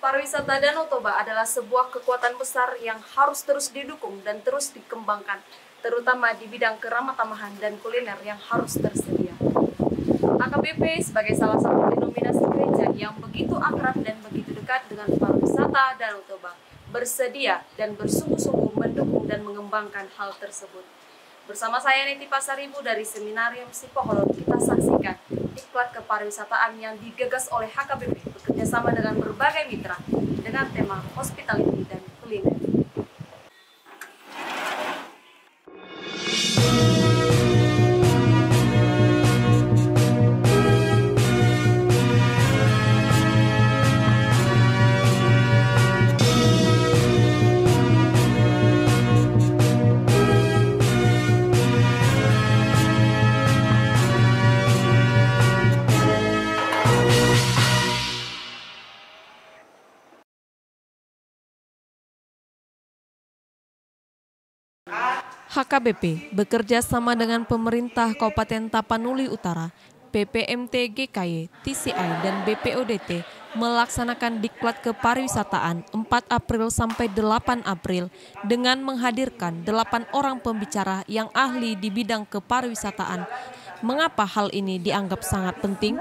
Pariwisata Danau Toba adalah sebuah kekuatan besar yang harus terus didukung dan terus dikembangkan, terutama di bidang keramatamahan dan kuliner yang harus tersedia. HKBP sebagai salah satu denominasi gereja yang begitu akrab dan begitu dekat dengan pariwisata Danau Toba, bersedia dan bersungguh-sungguh mendukung dan mengembangkan hal tersebut. Bersama saya Neti Pasaribu dari Seminarium Sipoholon, kita saksikan diklat kepariwisataan yang digagas oleh HKBP bekerjasama dengan berbagai mitra dengan tema hospitality dan kuliner. HKBP bekerja sama dengan pemerintah Kabupaten Tapanuli Utara, PPMT GKY, TCI, dan BPODT melaksanakan diklat kepariwisataan 4 April sampai 8 April dengan menghadirkan 8 orang pembicara yang ahli di bidang kepariwisataan. Mengapa hal ini dianggap sangat penting?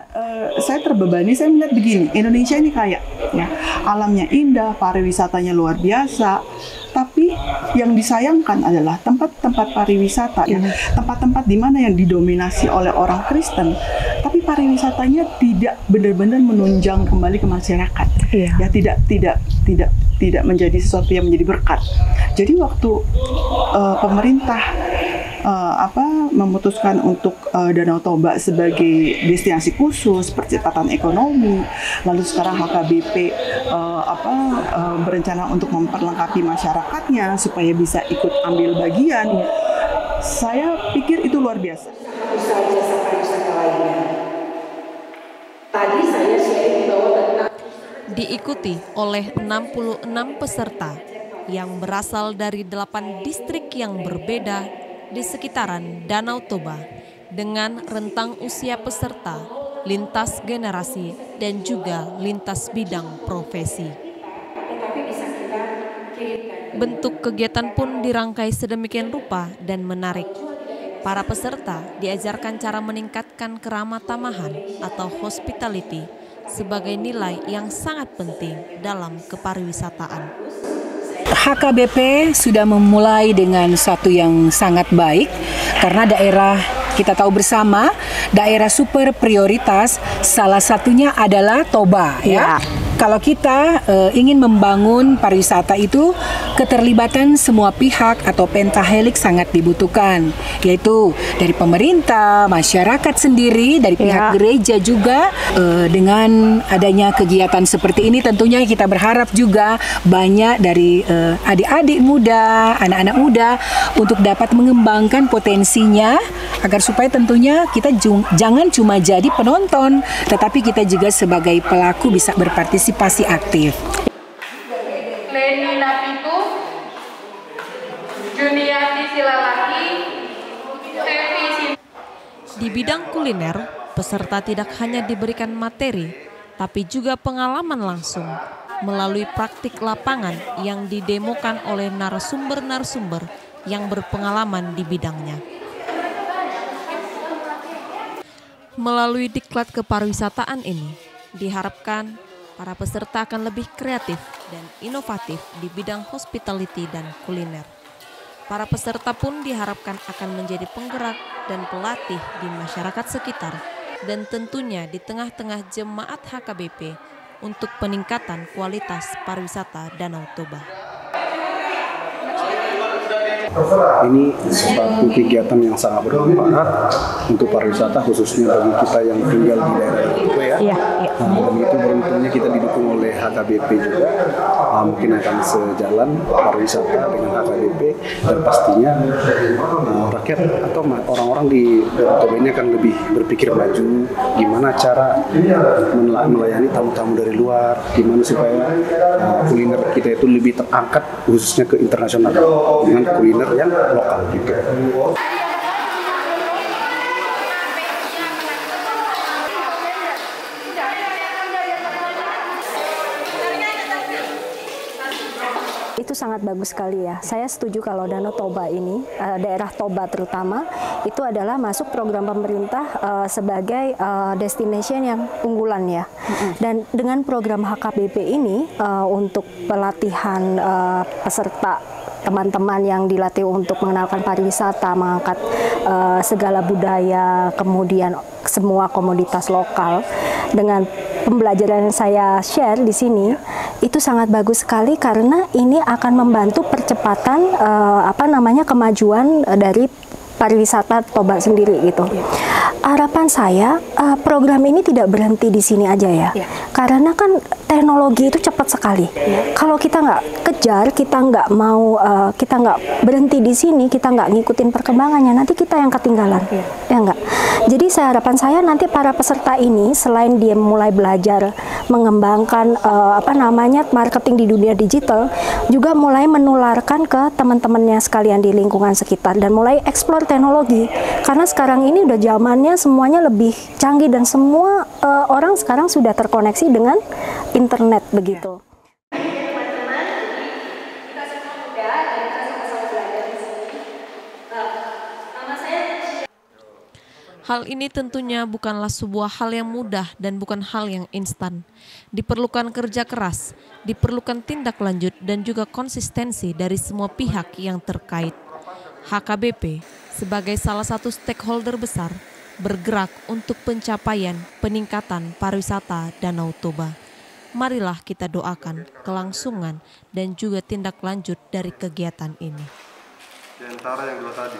Saya terbebani, saya melihat begini, Indonesia ini kaya, ya, alamnya indah, pariwisatanya luar biasa. Tapi yang disayangkan adalah tempat-tempat pariwisata, ya, tempat-tempat di mana yang didominasi oleh orang Kristen, tapi pariwisatanya tidak benar-benar menunjang kembali ke masyarakat, ya, tidak menjadi sesuatu yang menjadi berkat. Jadi waktu pemerintah memutuskan untuk Danau Toba sebagai destinasi khusus percepatan ekonomi, lalu sekarang HKBP berencana untuk memperlengkapi masyarakatnya supaya bisa ikut ambil bagian. Saya pikir itu luar biasa. Jasa-jasa lainnya. Tadi saya sharing bahwa diikuti oleh 66 peserta yang berasal dari 8 distrik yang berbeda di sekitaran Danau Toba dengan rentang usia peserta, lintas generasi, dan juga lintas bidang profesi. Bentuk kegiatan pun dirangkai sedemikian rupa dan menarik. Para peserta diajarkan cara meningkatkan keramatamahan atau hospitality sebagai nilai yang sangat penting dalam kepariwisataan. HKBP sudah memulai dengan satu yang sangat baik karena daerah kita tahu bersama daerah super prioritas salah satunya adalah Toba, ya. Kalau kita ingin membangun pariwisata itu, keterlibatan semua pihak atau pentahelix sangat dibutuhkan, yaitu dari pemerintah, masyarakat sendiri, dari pihak gereja juga. Dengan adanya kegiatan seperti ini tentunya kita berharap juga banyak dari adik-adik muda, anak-anak muda untuk dapat mengembangkan potensinya agar supaya tentunya kita jangan cuma jadi penonton, tetapi kita juga sebagai pelaku bisa berpartisipasi aktif. Leni Napitu, Juniati Silalaki, Evi. Di bidang kuliner, peserta tidak hanya diberikan materi, tapi juga pengalaman langsung melalui praktik lapangan yang didemokan oleh narasumber-narasumber yang berpengalaman di bidangnya. Melalui diklat kepariwisataan ini, diharapkan para peserta akan lebih kreatif dan inovatif di bidang hospitality dan kuliner. Para peserta pun diharapkan akan menjadi penggerak dan pelatih di masyarakat sekitar dan tentunya di tengah-tengah jemaat HKBP untuk peningkatan kualitas pariwisata Danau Toba. Ini suatu kegiatan yang sangat bermanfaat untuk pariwisata, khususnya bagi kita yang tinggal di daerah itu, ya. Dan itu beruntungnya kita didukung oleh HKBP juga. Mungkin akan sejalan pariwisata dengan HKBP dan pastinya rakyat atau orang-orang di Toba ini akan lebih berpikir maju, gimana cara melayani tamu-tamu dari luar, gimana supaya kuliner kita itu lebih terangkat khususnya ke internasional dengan kuliner yang lokal gitu. itu sangat bagus sekali ya. Saya setuju kalau Danau Toba ini, daerah Toba terutama, itu adalah masuk program pemerintah sebagai destination yang unggulan ya. Dan dengan program HKBP ini untuk pelatihan peserta, teman-teman yang dilatih untuk mengenalkan pariwisata, mengangkat segala budaya, kemudian semua komoditas lokal, dengan pembelajaran yang saya share di sini, itu sangat bagus sekali karena ini akan membantu percepatan kemajuan dari pariwisata Toba sendiri gitu. Harapan saya program ini tidak berhenti di sini aja ya, karena kan teknologi itu cepat sekali. Kalau kita nggak kejar, kita nggak mau, kita nggak berhenti di sini, kita nggak ngikutin perkembangannya, nanti kita yang ketinggalan, ya nggak. Jadi harapan saya nanti para peserta ini selain dia mulai belajar mengembangkan marketing di dunia digital, juga mulai menularkan ke teman-temannya sekalian di lingkungan sekitar dan mulai eksplor teknologi. Karena sekarang ini udah zamannya semuanya lebih canggih dan semua orang sekarang sudah terkoneksi dengan internet begitu. Hal ini tentunya bukanlah sebuah hal yang mudah dan bukan hal yang instan. Diperlukan kerja keras, diperlukan tindak lanjut dan juga konsistensi dari semua pihak yang terkait. HKBP sebagai salah satu stakeholder besar bergerak untuk pencapaian peningkatan pariwisata Danau Toba. Marilah kita doakan kelangsungan dan juga tindak lanjut dari kegiatan ini. Di antara yang dua tadi.